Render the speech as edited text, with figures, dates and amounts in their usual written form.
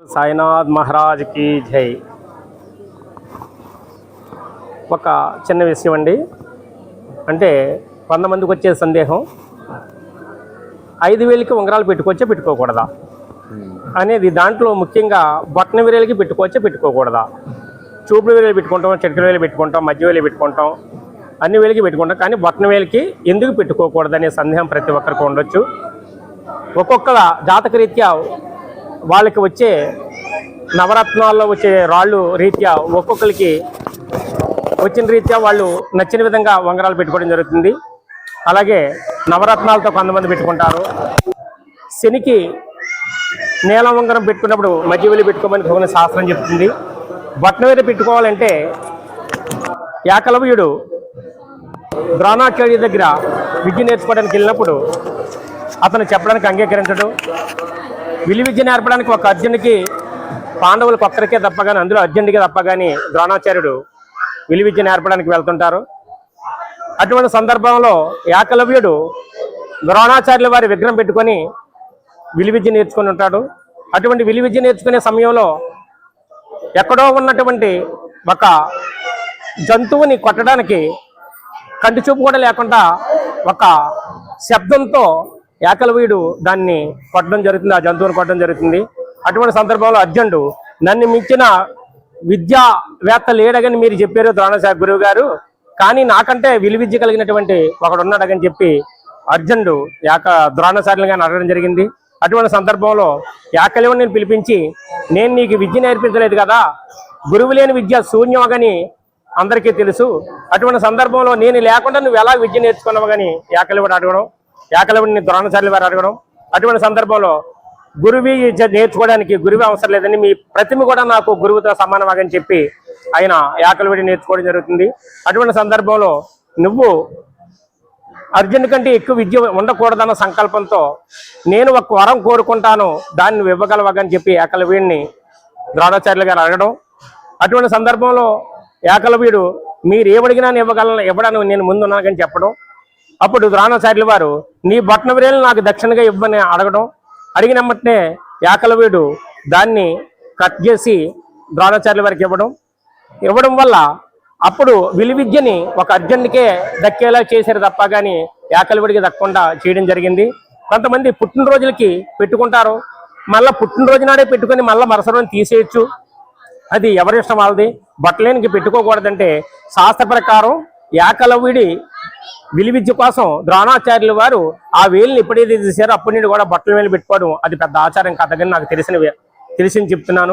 సాయినాథ్ మహారాజ్కి జై. ఒక చిన్న విషయం అండి, అంటే 100 మందికి వచ్చే సందేహం, 5,000కి ఉంగరాలు పెట్టుకోవచ్చా పెట్టుకోకూడదా అనేది. దాంట్లో ముఖ్యంగా బొట్టన వేలుకి పెట్టుకోవచ్చా పెట్టుకోకూడదా, చూపుడు వేలు పెట్టుకుంటాం, చిటికల వేలు పెట్టుకుంటాం, మధ్య వేలు పెట్టుకుంటాం, అన్ని వేలకి పెట్టుకుంటాం, కానీ బొట్టన వేలుకి ఎందుకు పెట్టుకోకూడదు అనే సందేహం ప్రతి ఒక్కరికి ఉండొచ్చు. ఒక్కొక్క జాతకరీత్యా వాళ్ళకి వచ్చే నవరత్నాల్లో వచ్చే రాళ్ళు రీత్యా ఒక్కొక్కరికి వచ్చిన రీత్యా వాళ్ళు నచ్చిన విధంగా ఉంగరాలు పెట్టుకోవడం జరుగుతుంది. అలాగే నవరత్నాలతో కొంతమంది పెట్టుకుంటారు. శనికి నీలం ఉంగరం పెట్టుకున్నప్పుడు మధ్య వేలు పెట్టుకోమని కొన్ని శాస్త్రం చెప్తుంది. బొట్టన వేలు పెట్టుకోవాలంటే ఏకలవ్యుడు ద్రోణాచార్య దగ్గర విద్య నేర్చుకోవడానికి వెళ్ళినప్పుడు అతను చెప్పడానికి అంగీకరించడు. విలువిద్య నేర్పడానికి ఒక అర్జునుడికి, పాండవులకు ఒక్కరికే తప్ప కానీ, అందులో అర్జునుడికి తప్ప కానీ ద్రోణాచార్యుడు విలువిద్య నేర్పడానికి వెళ్తుంటారు. అటువంటి సందర్భంలో ఏకలవ్యుడు ద్రోణాచార్యుల వారి విగ్రహం పెట్టుకొని విలువిద్య నేర్చుకొని ఉంటాడు. అటువంటి విలువిద్య నేర్చుకునే సమయంలో ఎక్కడో ఉన్నటువంటి ఒక జంతువుని కొట్టడానికి కంటి చూపు కూడా లేకుండా ఒక శబ్దంతో ఏకలవ్యుడు దాన్ని కొట్టడం జరుగుతుంది, ఆ జంతువుని కొట్టడం జరుగుతుంది. అటువంటి సందర్భంలో అర్జునుడు, నన్ను మించిన విద్యావేత్త లేడగని మీరు చెప్పారు ద్రోణాచార్య గురువు గారు, కానీ నాకంటే విలువిద్య కలిగినటువంటి ఒకడు ఉన్నాడని చెప్పి అర్జునుడు ద్రోణాచార్యులు గారిని అడగడం జరిగింది. అటువంటి సందర్భంలో ఏకలవ్యుడిని పిలిపించి, నేను నీకు విద్య నేర్పించలేదు కదా, గురువు లేని విద్య శూన్యమగని అందరికీ తెలుసు, అటువంటి సందర్భంలో నేను లేకుండా నువ్వు ఎలా విద్య నేర్చుకున్నావు కానీ ఏకలవ్యుడు అడగడం, ఏకలవ్యుడిని ద్రోణాచార్యుల వారు అడగడం. అటువంటి సందర్భంలో గురువి నేర్చుకోవడానికి గురువు అవసరం లేదని, మీ ప్రతిమ కూడా నాకు గురువుతో సమానమని చెప్పి ఆయన ఏకలవ్యుడి నేర్చుకోవడం జరుగుతుంది. అటువంటి సందర్భంలో నువ్వు అర్జునుడి కంటే ఎక్కువ విద్య ఉండకూడదన్న సంకల్పంతో నేను ఒక వరం కోరుకుంటాను, దాన్ని నువ్వు ఇవ్వగలవని చెప్పి ఏకలవ్యుడిని ద్రోణాచార్యులు గారు అడగడం. అటువంటి సందర్భంలో ఏకలవ్యుడు, మీరు ఏమడిగినా ఇవ్వడానికి నేను ముందున్నానని చెప్పడం. అప్పుడు ద్రోణాచార్యుల వారు, నీ బొట్టన వేలు నాకు దక్షిణగా ఇవ్వని అడగడం. అడిగినమ్మటనే ఏకలవ్యుడు దాన్ని కట్ చేసి ద్రోణాచార్యుల వారికి ఇవ్వడం వల్ల అప్పుడు విలువిద్యని ఒక అర్జునుడికే దక్కేలా చేశారు తప్ప కానీ ఏకలవ్యుడికి దక్కకుండా చేయడం జరిగింది. కొంతమంది పుట్టినరోజులకి పెట్టుకుంటారు, మళ్ళీ పుట్టినరోజు నాడే పెట్టుకుని మళ్ళీ మరుసటి రోజు తీసేయచ్చు, అది ఎవరిష్టం వాళ్ళది. బొట్టలేనికి పెట్టుకోకూడదంటే శాస్త్ర ప్రకారం ఏకలవ్యుడి విలువిద్య కోసం ద్రోణాచార్యుల వారు ఆ వేలుని ఎప్పుడైతే తీశారో అప్పటి నుండి కూడా బొట్టల వేలు పెట్టుకోవడం అది పెద్ద ఆచారం కథగని నాకు తెలిసింది చెప్తున్నాను.